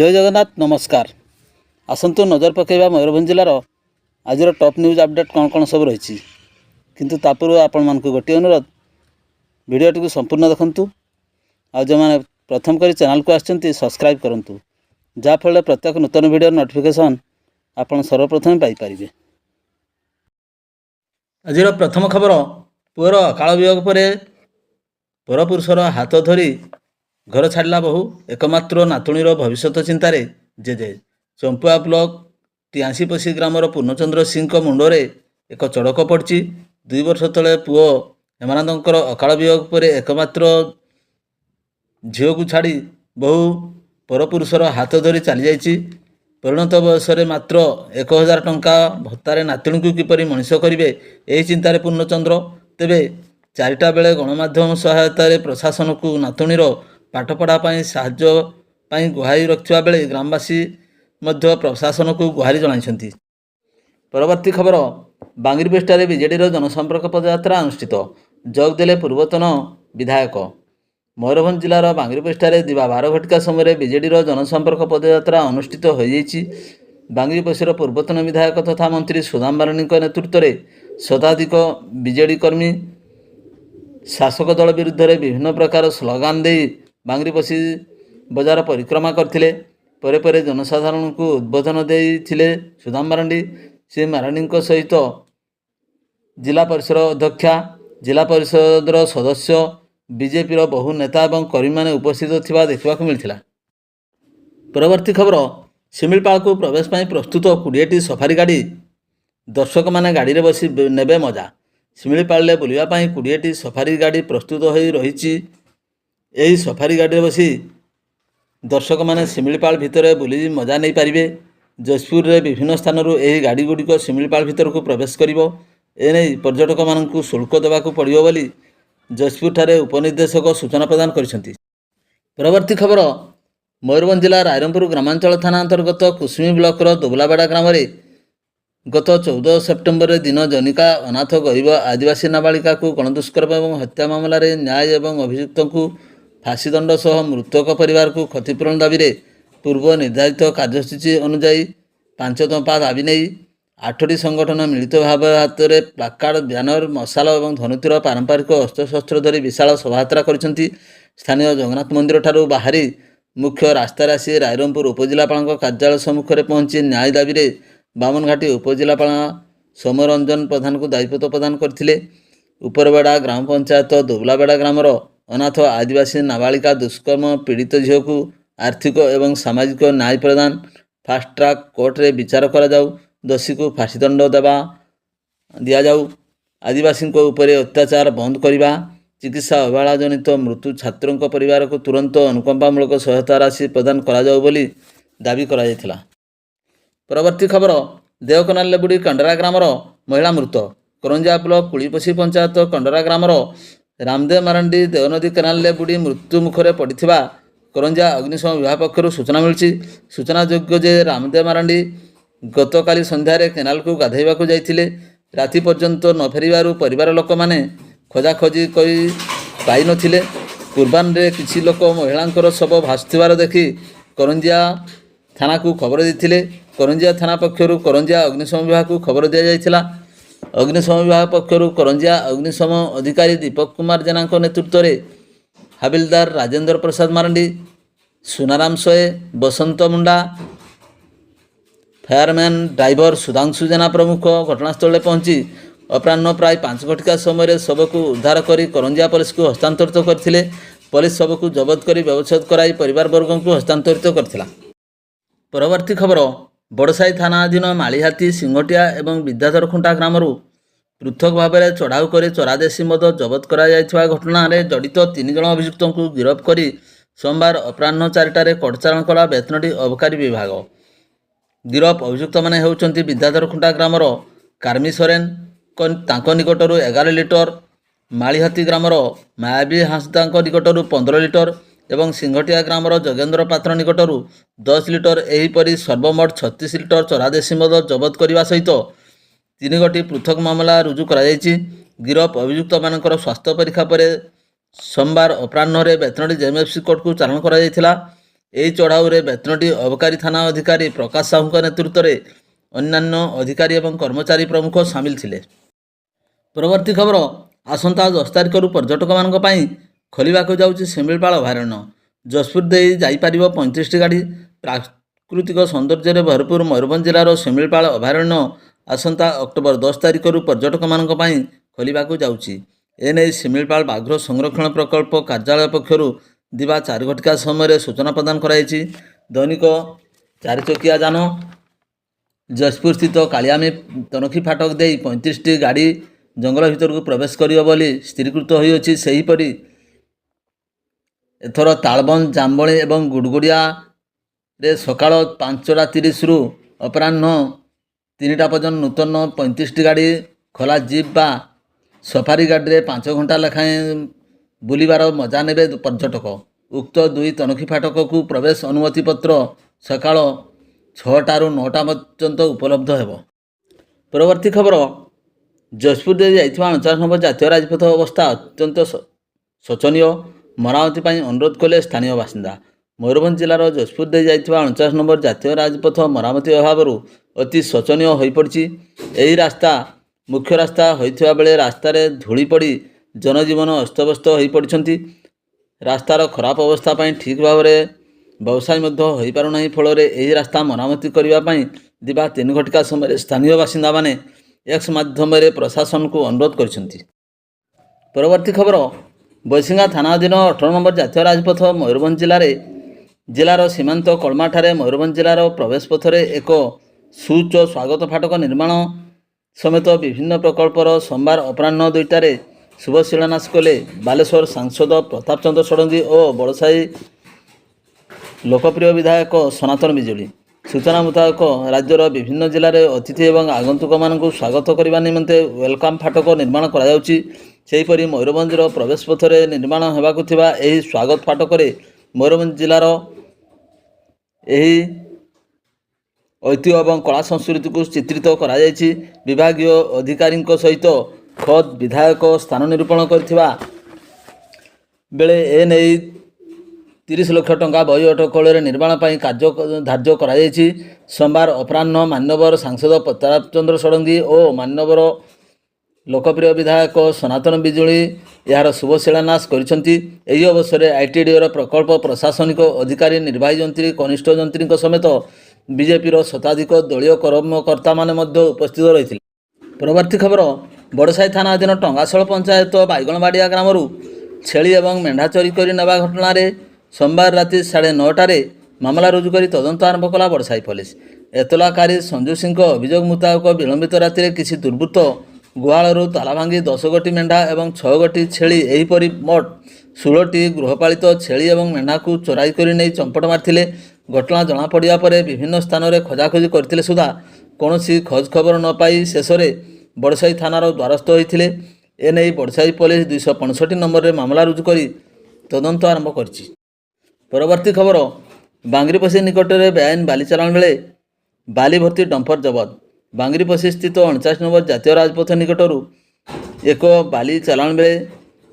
जय जगन्नाथ नमस्कार। आसतु नजर पकईवा मयूरभंज जिलार आज टॉप न्यूज अपडेट कौन कौन सब रही किंतु तापूर्व आपण मानक गोटे अनुरोध भिडियोटी को संपूर्ण देखंतु आ जो मैंने प्रथम कर चैनल को आछंती सब्सक्राइब करंतु जाफल प्रत्येक नूतन वीडियो नोटिफिकेशन आपण सर्वप्रथम पाई परिबे। आज प्रथम खबर पुअर अकाल वियोग पर परपुरुषर हाथ धरी घर छाड़ा बहु एकमात्र नातुणीर भविष्य चिंतार जेजे चंपुआ ब्लॉक टिआसीपसी ग्रामर पूर्णचंद्र सिंह मुंडरे एक चड़क पड़ी। 2 वर्ष तले पुओ हेमानंदर अकाल वियोग पर एकमात्र झील को छाड़ी बहु परपुरुषर हाथ धरी चली जाइए। परिणत बयस मात्र 1000 टंका भत्तार नातुणी को किपरि मनीष करेंगे यही चिंतार पूर्णचंद्र तेबे 4टा बेले गणमाध्यम सहायता प्रशासन को नातुणीर पाठपढ़ा साहाय्य गुहारी रखा बेले ग्रामवासी मध्य प्रशासन को गुहारी जनाइछन्ति। परवर्ती खबर बांगिरपेष्टारे बीजेडीर जनसंपर्क पदयात्रा अनुष्ठित जोग देले पूर्वतन विधायक। मयूरभंज जिलार बांगिरपेष्टारे दिवा 12 घटिका समय बीजेडीर जनसंपर्क पदयात्रा अनुष्ठित हो जाइछि। बांगिरपेष्टार पूर्वतन विधायक तथा मंत्री सुदाम बारणी नेतृत्व में शताधिक बीजेडी कर्मी शासक दल विरुद्ध में विभिन्न प्रकार स्लोगान दे बांगिरपसी बजार परिक्रमा करथिले। परे परे जनसाधारण को उद्बोधन देथिले सुदाम मारांडी। से मारांडी सहित जिला परिषद अध्यक्षा जिला परिषदर सदस्य बीजेपी बहु नेता और कर्मी माने उपस्थित थिबा देखा मिलता। परवर्ती खबर शिमिलपाल को प्रवेश पाई प्रस्तुत 20टी सफारी गाड़ी दर्शक माने गाड़ी रे बसी नेबे मजा। शिमिलपाल बुलापाई 20टी सफारी गाड़ी प्रस्तुत हो रही। यही सफारी गाड़ी बसी दर्शक माने शिमिलपाल भितर बुली मजा नहीं पारिबे। जयपुर रे विभिन्न स्थान यही गाड़ी गुड़िक शिमिलपाल भितर को प्रवेश करिवो। एने पर्यटक मानकु शुल्क देवाकू पड़िबो बोली जयपुर ठारे उपनिर्देशक सूचना प्रदान करिसेंति। परवर्ती खबर मयूरभंज जिला रायरंगपुर ग्रामांचल थाना अंतर्गत कुसुमी ब्लॉकर दोबलाबेड़ा ग्राम गत 14 सेप्टेम्बर दिन जनिका अनाथ गरीब आदिवासी नाबालिका को गणदुष्कर्म और हत्या मामलें न्याय और अभियुक्त को फाँसीदंड सह मृतक परिवार को क्षतिपूरण दाबी पूर्व निर्धारित कार्यसूची अनुजाई 5 दफा दाबी नहीं 8टी संगठन मिलित भाव हाथ में प्लाकार्ड ब्यानर मशाल और धनुतीर पारंपरिक अस्त्रशस्त्र धरी विशाल शोभायात्रा कर स्थानीय जगन्नाथ मंदिर ठारू बाहरी मुख्य रास्तार आसी रायरंगपुर उपजिलापाल कार्यालय सम्मुख में पहुंची न्याय दाबी बामनघाटी उपजिलापाल सौम्यरंजन प्रधान को दायित्व प्रदान करथिले। उपरबेड़ा ग्राम पंचायत दोबलाबेड़ा ग्रामर अनाथ आदिवासी नाबालिका दुष्कर्म पीड़ित झील को आर्थिक एवं सामाजिक न्याय प्रदान फास्ट ट्रैक कोर्ट रे विचार करा जाऊ। दोषी को फाँसीदंड देवा दि जाऊ। आदिवासी उपरे अत्याचार बंद करवा चिकित्सा अवहेला जनित मृत्यु छात्रों परिवार को तुरंत अनुकंपामूलक सहायता राशि प्रदान करा जाऊ बोली दाबी करा जायथिला। परवर्ती खबर देवकनाल बुड़ी कंडरा ग्रामर महिला मृत। करंजा block कुलीपसी panchayat कंडरा grammar Ramdev Marandi Devnadi canal बुड़ी मृत्यु मुखरे पड़ता करंजा अग्निशम विभाग पक्षर सूचना मिली। सूचना योग्य जे रामदेव मारांडी गतकाली संध्यारे केनाल को गाधेवाक जाइथिले। राति पर्यंत न फेरिबारु परिवार लोक माने खोजाखोजी करी पाई नथिले। पूर्वाह्ने किछि लोक महिलांकर शव भासुथिबार देखि करंजिया थाना को खबर देथिले। करंजिया थाना पक्षर करंजिया अग्निशम विभाग को खबर दि जाइथिला। अग्निशम विभाग पक्षर करंजिया अग्निशम अधिकारी दीपक कुमार जेना नेतृत्व में हाबिलदार राजेंद्र प्रसाद मारांडी सुनाराम सोए बसंत मुंडा फायरमैन ड्राइवर सुधांशु जेना प्रमुख घटनास्थल पहुंची अपराह्न प्राय 5 घटिका समय शव को उद्धार कर करंजिया पुलिस को हस्तांतरित करथिले। पुलिस शव को जबत कर व्यवच्छेद कराई परिवार वर्ग को हस्तांतरित करथिला। परवर्ती खबर बड़साई थाना अधीन मालीहाती सिंगटिया एवं विद्याधर खुंटा ग्रामर पृथक भाव में चढ़ाऊ कर चरादेशी मद जबत करा घटना जड़ित 3 जन अभियुक्त को गिरफ्त कर सोमवार अपराह्न 4टारे कड़चारण कला बेतनटी अबकारी विभाग। गिरफ अभियुक्त मैंने होउछन्ति विद्याधर खुंटा ग्रामर कार्मी सोरेन तांको निकटरू 11 लिटर, मालीहाती ग्रामर मायावी हांसदा निकटरू 15 लिटर एवं सिंघटिया ग्रामर जोगेन्द्र पात्र निकटरू 10 लिटर एहीपरि सर्वमोट 36 लिटर चरादेशी मद जबत करने सहित 3 गोटी पृथक मामला रुजु करा जायछि। गिरफ अभियुक्त मानकर स्वास्थ्य परीक्षा पर सोमवार अपराह्न बेतनटी जेएमएफसी कोर्ट को चालाण करा जायथिला। ଏହି ଚଢ଼ାଉରେ ବେତନଟୀ ଅବକାରୀ ଥାନା ଅଧିକାରୀ ପ୍ରକାଶ ସାହୁଙ୍କ ନେତୃତ୍ୱରେ ଅନ୍ୟାନ୍ୟ ଅଧିକାରୀ ଏବଂ କର୍ମଚାରୀ ପ୍ରମୁଖ ସାମିଲ ଥିଲେ। ପରବର୍ତ୍ତୀ ଖବର, ଆସନ୍ତା 10 ତାରିଖରୁ ପର୍ଯ୍ୟଟକମାନଙ୍କ ପାଇଁ ଖୋଲିବାକୁ ଯାଉଛି ଶିମିଳିପାଳ ଅଭୟାରଣ୍ୟ। ଯଶପୁର ଦେଇ ଯାଇପାରିବ 35ଟି ଗାଡ଼ି। ପ୍ରାକୃତିକ ସୌନ୍ଦର୍ଯ୍ୟରେ ଭରପୁର ମୟୂରଭଞ୍ଜ ଜିଲ୍ଲାର ଶିମିଳିପାଳ ଅଭୟାରଣ୍ୟ ଆସନ୍ତା ଅକ୍ଟୋବର 10 ତାରିଖରୁ ପର୍ଯ୍ୟଟକମାନଙ୍କ ପାଇଁ ଖୋଲିବାକୁ ଯାଉଛି। ଏନେଇ ଶିମିଳିପାଳ ବାଘ୍ର ସଂରକ୍ଷଣ ପ୍ରକଳ୍ପ କାର୍ଯ୍ୟାଳୟ ପକ୍ଷରୁ ଦିବା 4 ଘଟିକା ସମୟରେ ସୂଚନା ପ୍ରଦାନ କରାଯାଇଛି। ଦୈନିକ 4 ଚକିଆ ଯାନ ଯଶପୁର ସ୍ଥିତ କାଳିଆମି ତନଖି ଫାଟକ ଦେଇ 35ଟି ଗାଡ଼ି ଜଙ୍ଗଲ ଭିତରକୁ ପ୍ରବେଶ କରିବ ବୋଲି ସ୍ଥିରୀକୃତ ହୋଇଅଛି। ସେହିପରି ଏଥର ତାଳବନ, ଜାମବଣୀ ଏବଂ ଗୁଡ଼ଗୁଡ଼ିଆରେ ସକାଳ 5:30ରୁ ଅପରାହ୍ନ 3ଟା ପର୍ଯ୍ୟନ୍ତ ନୂତନ 35ଟି ଗାଡ଼ି ଖୋଲା ଜିପ୍ ବା ସଫାରି ଗାଡ଼ିରେ 5 ଘଣ୍ଟା ଲେଖାଏଁ ବୁଲିବାର ମଜା ନେବେ ପର୍ଯ୍ୟଟକ। ଉକ୍ତ 2 ତନଖି ଫାଟକକୁ ପ୍ରବେଶ ଅନୁମତି ପତ୍ର ସକାଳ 6ଟାରୁ 9ଟା ପର୍ଯ୍ୟନ୍ତ ଉପଲବ୍ଧ ହେବ। ପରବର୍ତ୍ତୀ ଖବର, ଯଶପୁର ଦେଇ ଯାଇଥିବା 49 ନମ୍ବର ଜାତୀୟ ରାଜପଥ ଅବସ୍ଥା ଅତ୍ୟନ୍ତ ଶୋଚନୀୟ। ମରାମତି ପାଇଁ ଅନୁରୋଧ କଲେ ସ୍ଥାନୀୟ ବାସିନ୍ଦା। ମୟୂରଭଞ୍ଜ ଜିଲ୍ଲାର ଯଶପୁର ଦେଇ ଯାଇଥିବା 49 ନମ୍ବର ଜାତୀୟ ରାଜପଥ ମରାମତି ଅଭାବରୁ ଅତି ଶୋଚନୀୟ ହୋଇପଡ଼ିଛି। ଏହି ରାସ୍ତା ମୁଖ୍ୟ ରାସ୍ତା ହୋଇଥିବା ବେଳେ ରାସ୍ତାରେ ଧୂଳି ପଡ଼ି ଜନଜୀବନ ଅସ୍ତବ୍ୟସ୍ତ ହୋଇପଡ଼ିଛନ୍ତି। ରାସ୍ତାର ଖରାପ ଅବସ୍ଥା ପାଇଁ ଠିକ୍ ଭାବରେ ବ୍ୟବସାୟ ମଧ୍ୟ ହୋଇପାରୁନାହିଁ। ଫଳରେ ଏହି ରାସ୍ତା ମରାମତି କରିବା ପାଇଁ ଦିବା 3 ଘଟିକା ସମୟରେ ସ୍ଥାନୀୟ ବାସିନ୍ଦାମାନେ ଏକ୍ସ ମାଧ୍ୟମରେ ପ୍ରଶାସନକୁ ଅନୁରୋଧ କରିଛନ୍ତି। ପରବର୍ତ୍ତୀ ଖବର, ବୈଶିଙ୍ଗା ଥାନା ଅଧୀନ 18 ନମ୍ବର ଜାତୀୟ ରାଜପଥ ମୟୂରଭଞ୍ଜ ଜିଲ୍ଲାର ସୀମାନ୍ତ କଳମାଠାରେ ମୟୂରଭଞ୍ଜ ଜିଲ୍ଲାର ପ୍ରବେଶ ପଥରେ ଏକ ସୁଉଚ୍ଚ ସ୍ୱାଗତ ଫାଟକ ନିର୍ମାଣ ସମେତ ବିଭିନ୍ନ ପ୍ରକଳ୍ପର ସୋମବାର ଅପରାହ୍ନ 2ଟାରେ ଶୁଭ ଶିଳାନ୍ୟାସ କଲେ ବାଲେଶ୍ୱର ସାଂସଦ ପ୍ରତାପ ଚନ୍ଦ୍ର ଷଡ଼ଙ୍ଗୀ ଓ ବଡ଼ସାହି ଲୋକପ୍ରିୟ ବିଧାୟକ ସନାତନ ବିଜୁଳି। ସୂଚନା ମୁତାବକ ରାଜ୍ୟର ବିଭିନ୍ନ ଜିଲ୍ଲାରେ ଅତିଥି ଏବଂ ଆଗନ୍ତୁକମାନଙ୍କୁ ସ୍ୱାଗତ କରିବା ନିମନ୍ତେ ୱେଲକମ୍ ଫାଟକ ନିର୍ମାଣ କରାଯାଉଛି। ସେହିପରି ମୟୂରଭଞ୍ଜର ପ୍ରବେଶ ପଥରେ ନିର୍ମାଣ ହେବାକୁ ଥିବା ଏହି ସ୍ୱାଗତ ଫାଟକରେ ମୟୂରଭଞ୍ଜ ଜିଲ୍ଲାର ଏହି ଐତିହ୍ୟ ଏବଂ କଳା ସଂସ୍କୃତିକୁ ଚିତ୍ରିତ କରାଯାଇଛି। ବିଭାଗୀୟ ଅଧିକାରୀଙ୍କ ସହିତ ଖୋଦ୍ ବିଧାୟକ ସ୍ଥାନ ନିରୂପଣ କରିଥିବା ବେଳେ ଏନେଇ 30 ଲକ୍ଷ ଟଙ୍କା ବହି ଅଟକଳରେ ନିର୍ମାଣ ପାଇଁ କାର୍ଯ୍ୟ ଧାର୍ଯ୍ୟ କରାଯାଇଛି। ସୋମବାର ଅପରାହ୍ନ ମାନ୍ୟବର ସାଂସଦ ପ୍ରତାପ ଚନ୍ଦ୍ର ଷଡ଼ଙ୍ଗୀ ଓ ମାନ୍ୟବର ଲୋକପ୍ରିୟ ବିଧାୟକ ସନାତନ ବିଜୁଳି ଏହାର ଶୁଭ ଶିଳାନ୍ୟାସ କରିଛନ୍ତି। ଏହି ଅବସରରେ ଆଇଟିଡିଓର ପ୍ରକଳ୍ପ ପ୍ରଶାସନିକ ଅଧିକାରୀ, ନିର୍ବାହୀ ଯନ୍ତ୍ରୀ, କନିଷ୍ଠ ଯନ୍ତ୍ରୀଙ୍କ ସମେତ ବିଜେପିର ଶତାଧିକ ଦଳୀୟ କର୍ମକର୍ତ୍ତାମାନେ ମଧ୍ୟ ଉପସ୍ଥିତ ରହିଥିଲେ। ପରବର୍ତ୍ତୀ ଖବର, ବଡ଼ସାହି ଥାନା ଅଧୀନ ଟଙ୍ଗାଶଳ ପଞ୍ଚାୟତ ବାଇଗଣବାଡ଼ିଆ ଗ୍ରାମରୁ ଛେଳି ଏବଂ ମେଣ୍ଢା ଚୋରି କରି ନେବା ଘଟଣାରେ ସୋମବାର ରାତି 9:30ରେ ମାମଲା ରୁଜୁ କରି ତଦନ୍ତ ଆରମ୍ଭ କଲା ବଡ଼ସାହି ପୋଲିସ। ଏତଲାକାରୀ ସଞ୍ଜୁ ସିଂଙ୍କ ଅଭିଯୋଗ ମୁତାବକ ବିଳମ୍ବିତ ରାତିରେ କିଛି ଦୁର୍ବୃତ୍ତ ଗୁହାଳରୁ ତାଲା ଭାଙ୍ଗି 10 ଗୋଟି ମେଣ୍ଢା ଏବଂ 6 ଗୋଟି ଛେଳି ଏହିପରି ମୋଟ 16ଟି ଗୃହପାଳିତ ଛେଳି ଏବଂ ମେଣ୍ଢାକୁ ଚୋରାଇ କରି ନେଇ ଚମ୍ପଟ ମାରିଥିଲେ। ଘଟଣା ଜଣାପଡ଼ିବା ପରେ ବିଭିନ୍ନ ସ୍ଥାନରେ ଖୋଜାଖୋଜି କରିଥିଲେ ସୁଦ୍ଧା କୌଣସି ଖୋଜ ଖବର ନ ପାଇ ଶେଷରେ ବଡ଼ସାହି ଥାନାର ଦ୍ୱାରସ୍ଥ ହୋଇଥିଲେ। ଏନେଇ ବଡ଼ସାହି ପୋଲିସ 265 ନମ୍ବରରେ ମାମଲା ରୁଜୁ କରି ତଦନ୍ତ ଆରମ୍ଭ କରିଛି। ପରବର୍ତ୍ତୀ ଖବର, ବାଙ୍ଗିରିପୋଷି ନିକଟରେ ବେଆଇନ ବାଲି ଚାଲାଣ ବେଳେ ବାଲି ଭର୍ତ୍ତି ଡମ୍ପର ଜବତ। ବାଙ୍ଗିରିପୋଷି ସ୍ଥିତ 49 ନମ୍ବର ଜାତୀୟ ରାଜପଥ ନିକଟରୁ ଏକ ବାଲି ଚାଲାଣ ବେଳେ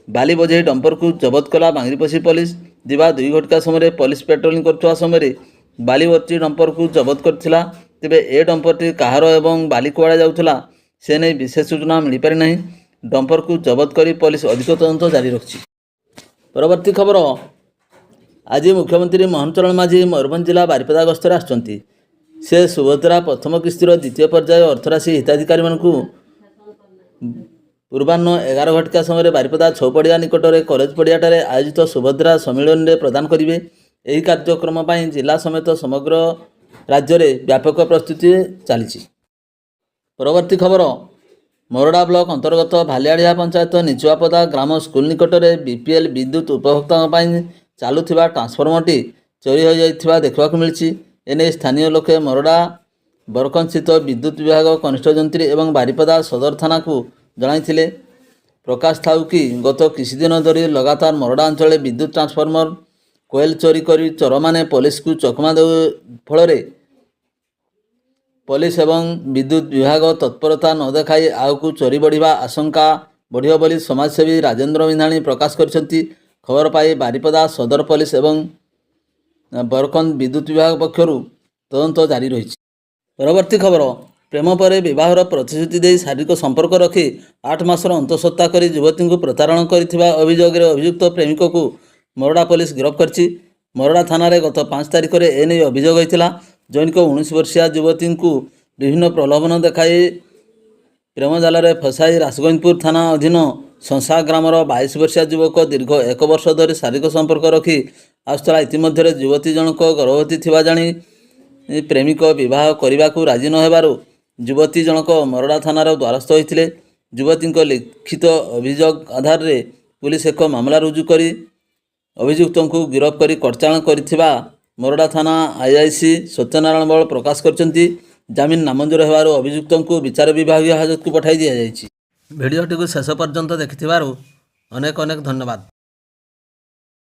ବାଲି ବୋଝେଇ ଡମ୍ପରକୁ ଜବତ କଲା ବାଙ୍ଗିରିପୋଷି ପୋଲିସ। ଦିବା 2 ଘଟିକା ସମୟରେ ପୋଲିସ ପେଟ୍ରୋଲିଂ କରୁଥିବା ସମୟରେ ବାଲି ଭର୍ତ୍ତି ଡମ୍ପରକୁ ଜବତ କରିଥିଲା। ତେବେ ଏ ଡମ୍ପରଟି କାହାର ଏବଂ ବାଲି କୁଆଡ଼େ ଯାଉଥିଲା ସେ ନେଇ ବିଶେଷ ସୂଚନା ମିଳିପାରି ନାହିଁ। ଡମ୍ପରକୁ ଜବତ କରି ପୋଲିସ ଅଧିକ ତଦନ୍ତ ଜାରି ରଖିଛି। ପରବର୍ତ୍ତୀ ଖବର, ଆଜି ମୁଖ୍ୟମନ୍ତ୍ରୀ ମୋହନ ଚରଣ ମାଝୀ ମୟୂରଭଞ୍ଜ ଜିଲ୍ଲା ବାରିପଦା ଗସ୍ତରେ ଆସୁଛନ୍ତି। ସେ ସୁଭଦ୍ରା ପ୍ରଥମ କିସ୍ତିର ଦ୍ୱିତୀୟ ପର୍ଯ୍ୟାୟ ଅର୍ଥରାଶି ହିତାଧିକାରୀମାନଙ୍କୁ ପୂର୍ବାହ୍ନ 11 ଘଟିକା ସମୟରେ ବାରିପଦା ଛଉପଡ଼ିଆ ନିକଟରେ କଲେଜ ପଡ଼ିଆଠାରେ ଆୟୋଜିତ ସୁଭଦ୍ରା ସମ୍ମିଳନୀରେ ପ୍ରଦାନ କରିବେ। ଏହି କାର୍ଯ୍ୟକ୍ରମ ପାଇଁ ଜିଲ୍ଲା ସମେତ ସମଗ୍ର ରାଜ୍ୟରେ ବ୍ୟାପକ ପ୍ରସ୍ତୁତି ଚାଲିଛି। ପରବର୍ତ୍ତୀ ଖବର, ମରଡ଼ା ବ୍ଲକ ଅନ୍ତର୍ଗତ ଭାଲିଆଡ଼ିଆ ପଞ୍ଚାୟତ ନିଚୁଆପଦା ଗ୍ରାମ ସ୍କୁଲ ନିକଟରେ ବିପିଏଲ୍ ବିଦ୍ୟୁତ୍ ଉପଭୋକ୍ତାଙ୍କ ପାଇଁ ଚାଲୁଥିବା ଟ୍ରାନ୍ସଫର୍ମରଟି ଚୋରି ହୋଇଯାଇଥିବା ଦେଖିବାକୁ ମିଳିଛି। ଏନେଇ ସ୍ଥାନୀୟ ଲୋକେ ମରଡ଼ା ବରକନ୍ଥସ୍ଥିତ ବିଦ୍ୟୁତ୍ ବିଭାଗ କନିଷ୍ଠ ଯନ୍ତ୍ରୀ ଏବଂ ବାରିପଦା ସଦର ଥାନାକୁ ଜଣାଇଥିଲେ। ପ୍ରକାଶ ଥାଉ କି ଗତ କିଛିଦିନ ଧରି ଲଗାତାର ମରଡ଼ା ଅଞ୍ଚଳରେ ବିଦ୍ୟୁତ୍ ଟ୍ରାନ୍ସଫର୍ମର କୋଏଲ ଚୋରି କରି ଚୋରମାନେ ପୋଲିସକୁ ଚକମା ଦେବା ଫଳରେ ପୋଲିସ ଏବଂ ବିଦ୍ୟୁତ୍ ବିଭାଗ ତତ୍ପରତା ନ ଦେଖାଇ ଆଗକୁ ଚୋରି ବଢ଼ିବା ଆଶଙ୍କା ବଢ଼ିବ ବୋଲି ସମାଜସେବୀ ରାଜେନ୍ଦ୍ର ବିନ୍ଧାଣୀ ପ୍ରକାଶ କରିଛନ୍ତି। ଖବର ପାଇ ବାରିପଦା ସଦର ପୋଲିସ ଏବଂ ବରକନ୍ଦ ବିଦ୍ୟୁତ ବିଭାଗ ପକ୍ଷରୁ ତଦନ୍ତ ଜାରି ରହିଛି। ପରବର୍ତ୍ତୀ ଖବର, ପ୍ରେମ ପରେ ବିବାହର ପ୍ରତିଶ୍ରୁତି ଦେଇ ଶାରୀରିକ ସମ୍ପର୍କ ରଖି 8 ମାସର ଅନ୍ତଃସତ୍ତ୍ତା କରି ଯୁବତୀଙ୍କୁ ପ୍ରତାରଣା କରିଥିବା ଅଭିଯୋଗରେ ଅଭିଯୁକ୍ତ ପ୍ରେମିକକୁ ମରଡ଼ା ପୋଲିସ ଗିରଫ କରିଛି। ମରଡ଼ା ଥାନାରେ ଗତ 5 ତାରିଖରେ ଏନେଇ ଅଭିଯୋଗ ହୋଇଥିଲା। ଜୈନିକ 19 ବର୍ଷୀୟା ଯୁବତୀଙ୍କୁ ବିଭିନ୍ନ ପ୍ରଲୋଭନ ଦେଖାଇ ପ୍ରେମ ଜାଲରେ ଫସାଇ ରାସଗୋବିନ୍ଦପୁର ଥାନା ଅଧୀନ ସଂସା ଗ୍ରାମର 22 ବର୍ଷୀୟ ଯୁବକ ଦୀର୍ଘ 1 ବର୍ଷ ଧରି ଶାରୀରିକ ସମ୍ପର୍କ ରଖି ଆସୁଥିଲା। ଇତିମଧ୍ୟରେ ଯୁବତୀ ଜଣକ ଗର୍ଭବତୀ ଥିବା ଜାଣି ପ୍ରେମିକ ବିବାହ କରିବାକୁ ରାଜି ନ ହେବାରୁ ଯୁବତୀ ଜଣକ ମରଡ଼ା ଥାନାର ଦ୍ୱାରସ୍ଥ ହୋଇଥିଲେ। ଯୁବତୀଙ୍କ ଲିଖିତ ଅଭିଯୋଗ ଆଧାରରେ ପୁଲିସ ଏକ ମାମଲା ରୁଜୁ କରି ଅଭିଯୁକ୍ତଙ୍କୁ ଗିରଫ କରି କଟଚାଲାଣ କରିଥିବା ମରଡ଼ା ଥାନା ଆଇଆଇସି ସତ୍ୟନାରାୟଣ ବଳ ପ୍ରକାଶ କରିଛନ୍ତି। ଜାମିନ ନାମଞ୍ଜୁର ହେବାରୁ ଅଭିଯୁକ୍ତଙ୍କୁ ବିଚାର ବିଭାଗୀୟ ହାଜତକୁ ପଠାଇ ଦିଆଯାଇଛି। ଭିଡ଼ିଓଟିକୁ ଶେଷ ପର୍ଯ୍ୟନ୍ତ ଦେଖିଥିବାରୁ ଅନେକ ଅନେକ ଧନ୍ୟବାଦ।